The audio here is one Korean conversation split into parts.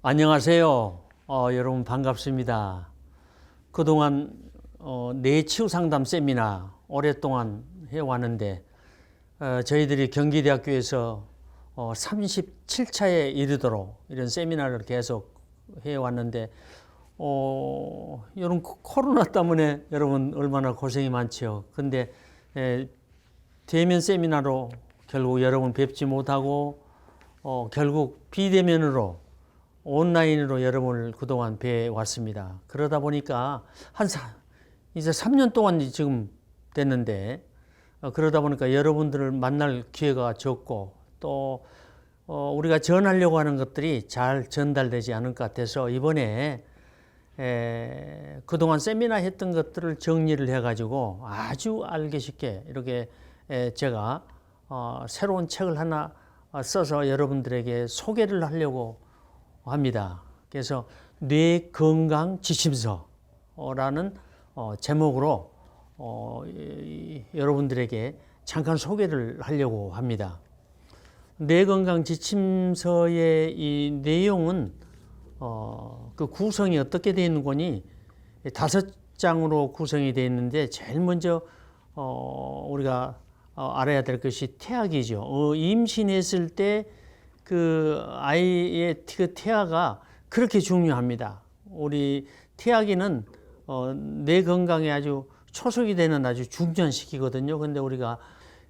안녕하세요. 여러분 반갑습니다. 그동안 뇌치유 상담 세미나 오랫동안 해왔는데 저희들이 경기대학교에서 37차에 이르도록 이런 세미나를 계속 해왔는데 여러분 코로나 때문에 여러분 얼마나 고생이 많죠. 근데 대면 세미나로 결국 여러분 뵙지 못하고 결국 비대면으로 온라인으로 여러분을 그동안 뵈왔습니다. 그러다 보니까 이제 3년 동안 지금 됐는데 그러다 보니까 여러분들을 만날 기회가 적고 또 우리가 전하려고 하는 것들이 잘 전달되지 않을 것 같아서 이번에 그동안 세미나 했던 것들을 정리를 해가지고 아주 알기 쉽게 이렇게 제가 새로운 책을 하나 써서 여러분들에게 소개를 하려고 합니다. 그래서 뇌건강지침서라는 제목으로 여러분들에게 잠깐 소개를 하려고 합니다. 뇌건강지침서의 이 내용은 그 구성이 어떻게 되어 있는 거니 5장으로 구성이 되어 있는데 제일 먼저 우리가 알아야 될 것이 태아기죠. 임신했을 때 그 아이의 그 태아가 그렇게 중요합니다. 우리 태아기는 뇌 건강에 아주 초석이 되는 아주 중요한 시기거든요. 근데 우리가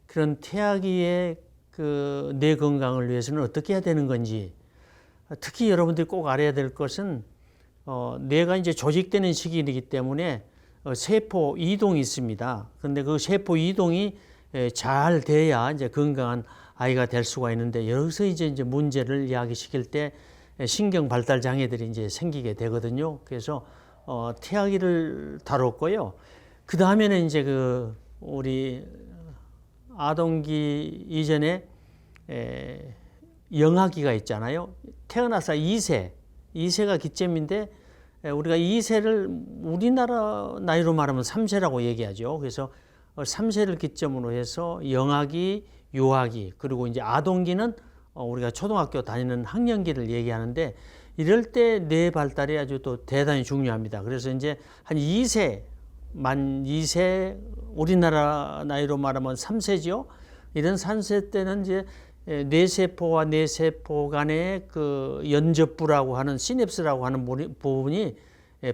그런 태아기의 그 뇌 건강을 위해서는 어떻게 해야 되는 건지, 특히 여러분들이 꼭 알아야 될 것은 뇌가 이제 조직되는 시기이기 때문에 세포 이동이 있습니다. 근데 그 세포 이동이 잘 돼야 이제 건강한 아이가 될 수가 있는데, 여기서 이제 문제를 이야기시킬 때 신경 발달 장애들이 이제 생기게 되거든요. 그래서 태아기를 다뤘고요. 그 다음에는 이제 그 우리 아동기 이전에 영아기가 있잖아요. 태어나서 2세가 기점인데 우리가 2세를 우리나라 나이로 말하면 3세라고 얘기하죠. 그래서 3세를 기점으로 해서 영아기, 유아기, 그리고 이제 아동기는 우리가 초등학교 다니는 학년기를 얘기하는데, 이럴 때 뇌 발달이 아주 또 대단히 중요합니다. 그래서 이제 한 2세, 만 2세, 우리나라 나이로 말하면 3세죠. 이런 3세 때는 이제 뇌세포와 뇌세포 간의 그 연접부라고 하는 시냅스라고 하는 부분이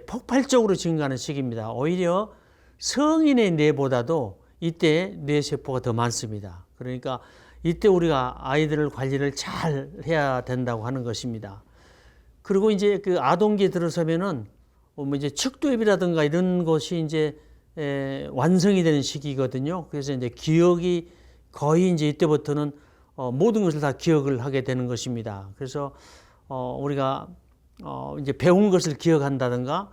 폭발적으로 증가하는 시기입니다. 오히려 성인의 뇌보다도 이때 뇌세포가 더 많습니다. 그러니까 이때 우리가 아이들을 관리를 잘 해야 된다고 하는 것입니다. 그리고 이제 그 아동기에 들어서면은 뭐 이제 척도엽이라든가 이런 것이 이제 완성이 되는 시기거든요. 그래서 이제 기억이 거의 이제 이때부터는 모든 것을 다 기억을 하게 되는 것입니다. 그래서 우리가 이제 배운 것을 기억한다든가,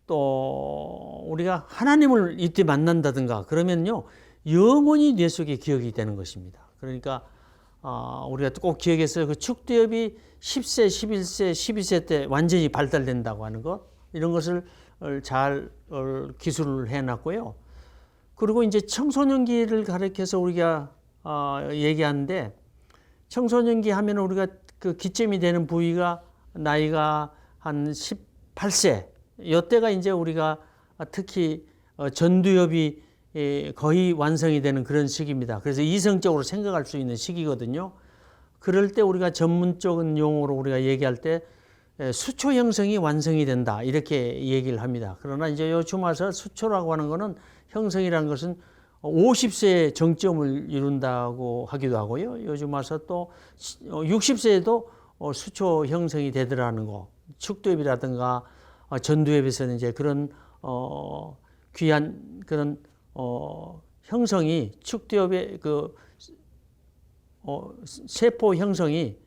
또 우리가 하나님을 이때 만난다든가 그러면요 영원히 뇌 속에 기억이 되는 것입니다. 그러니까 우리가 꼭 기억해서 그 척도엽이 10세, 11세, 12세 때 완전히 발달된다고 하는 것, 이런 것을 잘 기술을 해놨고요. 그리고 이제 청소년기를 가리켜서 우리가 얘기하는데, 청소년기 하면 우리가 그 기점이 되는 부위가 나이가 한 18세, 이때가 이제 우리가 특히 전두엽이 거의 완성이 되는 그런 시기입니다. 그래서 이성적으로 생각할 수 있는 시기거든요. 그럴 때 우리가 전문적인 용어로 우리가 얘기할 때 수초 형성이 완성이 된다, 이렇게 얘기를 합니다. 그러나 이제 요즘 와서 수초라고 하는 것은, 형성이라는 것은 50세에 정점을 이룬다고 하기도 하고요. 요즘 와서 또 60세에도 수초 형성이 되더라는 거. 척도엽이라든가 전두엽에서는 이제 그런 귀한 그런 형성이, 척도엽의 그 세포 형성이,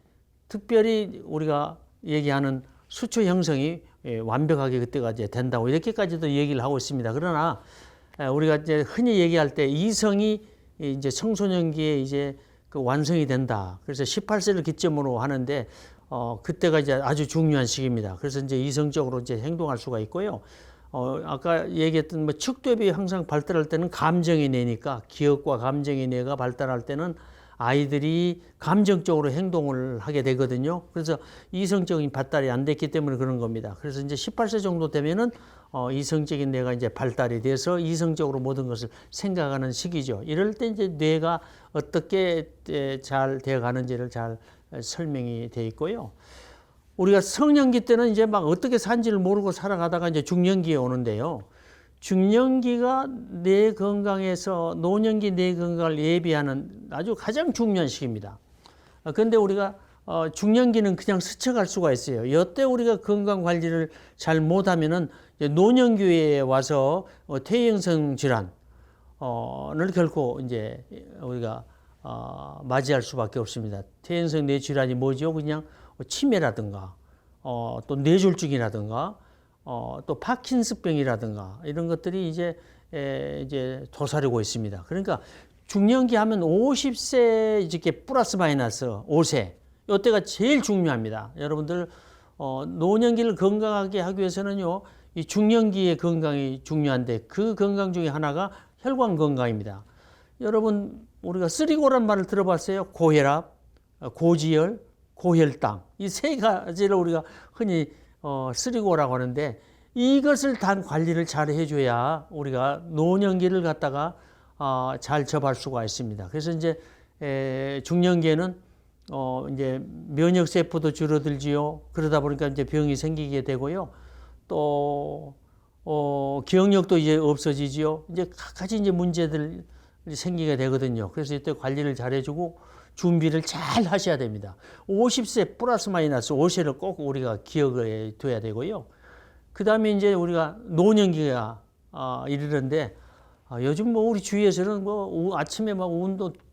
특별히 우리가 얘기하는 수초 형성이 완벽하게 그때가 이제 된다고 이렇게까지도 얘기를 하고 있습니다. 그러나 우리가 이제 흔히 얘기할 때 이성이 이제 청소년기에 이제 그 완성이 된다. 그래서 18세를 기점으로 하는데 그때가 이제 아주 중요한 시기입니다. 그래서 이제 이성적으로 이제 행동할 수가 있고요. 아까 얘기했던 뭐 척도엽이 항상 발달할 때는 감정의 뇌니까, 기억과 감정의 뇌가 발달할 때는 아이들이 감정적으로 행동을 하게 되거든요. 그래서 이성적인 발달이 안 됐기 때문에 그런 겁니다. 그래서 이제 18세 정도 되면은 이성적인 뇌가 이제 발달이 돼서 이성적으로 모든 것을 생각하는 시기죠. 이럴 때 이제 뇌가 어떻게 잘 되어 가는지를 잘 설명이 돼 있고요. 우리가 성년기 때는 이제 막 어떻게 산지를 모르고 살아가다가 이제 중년기에 오는데요. 중년기가 뇌 건강에서 노년기 뇌 건강을 예비하는 아주 가장 중요한 시기입니다. 그런데 우리가 중년기는 그냥 스쳐갈 수가 있어요. 이때 우리가 건강 관리를 잘 못하면은 노년기에 와서 퇴행성 질환을 결코 이제 우리가 맞이할 수밖에 없습니다. 퇴행성 뇌 질환이 뭐죠? 그냥 치매라든가 또 뇌졸중이라든가 또 파킨슨병이라든가 이런 것들이 이제 도사리고 있습니다. 그러니까 중년기 하면 50세 이렇게 플러스 마이너스 5세 이때가 제일 중요합니다. 여러분들 노년기를 건강하게 하기 위해서는요, 이 중년기의 건강이 중요한데 그 건강 중에 하나가 혈관 건강입니다. 여러분 우리가 쓰리고란 말을 들어봤어요? 고혈압, 고지혈, 고혈당 이 세 가지를 우리가 흔히 쓰리고라고 하는데 이것을 단 관리를 잘 해줘야 우리가 노년기를 갖다가 잘 접할 수가 있습니다. 그래서 이제 중년기에는 이제 면역 세포도 줄어들지요. 그러다 보니까 이제 병이 생기게 되고요. 또 기억력도 이제 없어지지요. 이제 각가지 이제 문제들이 생기게 되거든요. 그래서 이때 관리를 잘 해주고 준비를 잘 하셔야 됩니다. 50세 플러스 마이너스 5세를 꼭 우리가 기억에 둬야 되고요. 그 다음에 이제 우리가 노년기가 이르는데 요즘 뭐 우리 주위에서는 뭐 아침에 막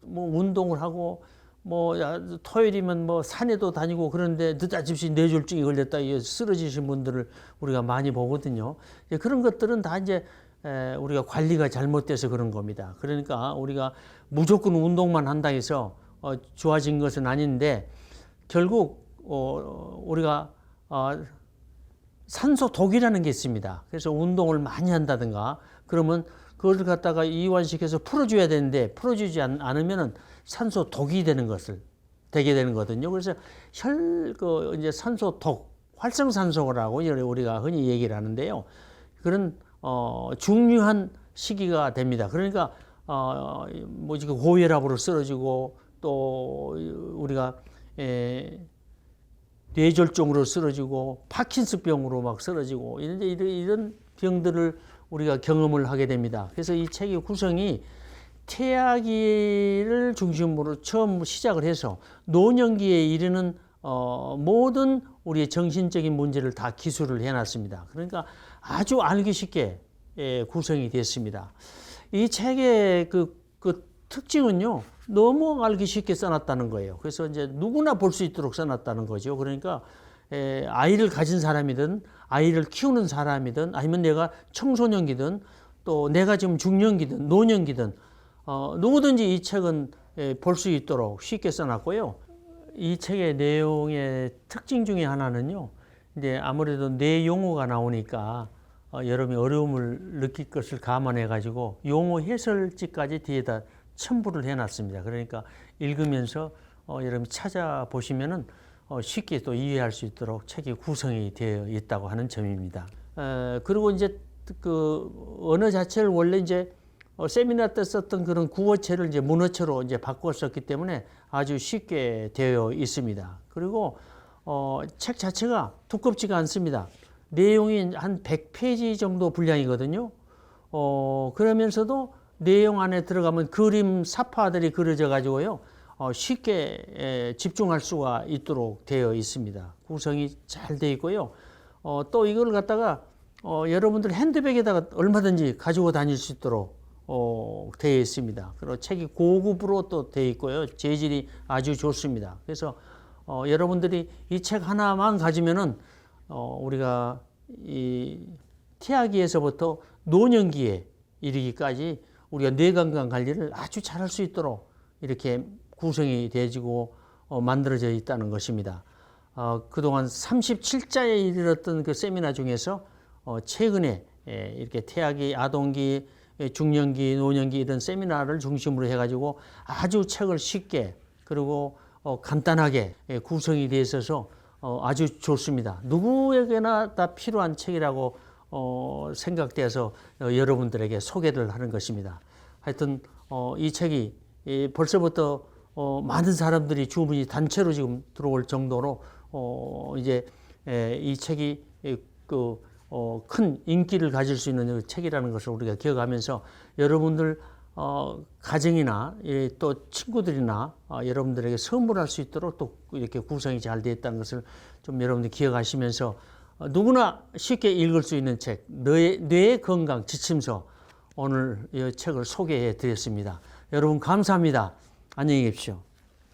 운동을 하고 뭐 토요일이면 뭐 산에도 다니고 그런데 느닷없이 뇌졸중이 걸렸다 쓰러지신 분들을 우리가 많이 보거든요. 그런 것들은 다 이제 우리가 관리가 잘못돼서 그런 겁니다. 그러니까 우리가 무조건 운동만 한다 해서 좋아진 것은 아닌데 결국 우리가 산소 독이라는 게 있습니다. 그래서 운동을 많이 한다든가 그러면 그걸 갖다가 이완시켜서 풀어줘야 되는데 풀어주지 않으면은 산소 독이 되게 되는 거거든요. 그래서 이제 산소 독, 활성산소라고 우리가 흔히 얘기를 하는데요. 그런 중요한 시기가 됩니다. 그러니까 지금 고혈압으로 쓰러지고 또 우리가 뇌졸중으로 쓰러지고 파킨슨병으로 막 쓰러지고 이런 병들을 우리가 경험을 하게 됩니다. 그래서 이 책의 구성이 태아기를 중심으로 처음 시작을 해서 노년기에 이르는 모든 우리의 정신적인 문제를 다 기술을 해놨습니다. 그러니까 아주 알기 쉽게 구성이 됐습니다. 이 책의 그 특징은요, 너무 알기 쉽게 써놨다는 거예요. 그래서 이제 누구나 볼 수 있도록 써놨다는 거죠. 그러니까 아이를 가진 사람이든 아이를 키우는 사람이든 아니면 내가 청소년기든 또 내가 지금 중년기든 노년기든 누구든지 이 책은 볼 수 있도록 쉽게 써놨고요. 이 책의 내용의 특징 중에 하나는요, 이제 아무래도 뇌 용어가 나오니까 여러분이 어려움을 느낄 것을 감안해 가지고 용어 해설지까지 뒤에다 첨부를 해놨습니다. 그러니까 읽으면서 여러분이 찾아보시면은 쉽게 또 이해할 수 있도록 책이 구성이 되어 있다고 하는 점입니다. 그리고 이제 그 언어 자체를 원래 이제 세미나 때 썼던 그런 구어체를 이제 문어체로 이제 바꿨었기 때문에 아주 쉽게 되어 있습니다. 그리고 책 자체가 두껍지가 않습니다. 내용이 한 100페이지 정도 분량이거든요. 그러면서도 내용 안에 들어가면 그림 사파들이 그려져 가지고요. 쉽게 집중할 수가 있도록 되어 있습니다. 구성이 잘 되어 있고요. 또 이걸 갖다가 여러분들 핸드백에다가 얼마든지 가지고 다닐 수 있도록 되어 있습니다. 그리고 책이 고급으로 또 되어 있고요. 재질이 아주 좋습니다. 그래서 여러분들이 이 책 하나만 가지면은 우리가 이 태아기에서부터 노년기에 이르기까지 우리가 뇌건강 관리를 아주 잘할 수 있도록 이렇게 구성이 되어지고 만들어져 있다는 것입니다. 그동안 37자에 이르렀던 그 세미나 중에서 최근에 이렇게 태아기, 아동기, 중년기, 노년기 이런 세미나를 중심으로 해가지고 아주 책을 쉽게 그리고 간단하게 구성이 되어 있어서 아주 좋습니다. 누구에게나 다 필요한 책이라고 생각돼서 여러분들에게 소개를 하는 것입니다. 하여튼 이 책이 벌써부터 많은 사람들이 주문이 단체로 지금 들어올 정도로 이제 이 책이 큰 인기를 가질 수 있는 책이라는 것을 우리가 기억하면서 여러분들 가정이나 또 친구들이나 여러분들에게 선물할 수 있도록 또 이렇게 구성이 잘 되어 있다는 것을 좀 여러분들 기억하시면서 누구나 쉽게 읽을 수 있는 책, 뇌의 건강 지침서 오늘 이 책을 소개해 드렸습니다. 여러분 감사합니다. 안녕히 계십시오.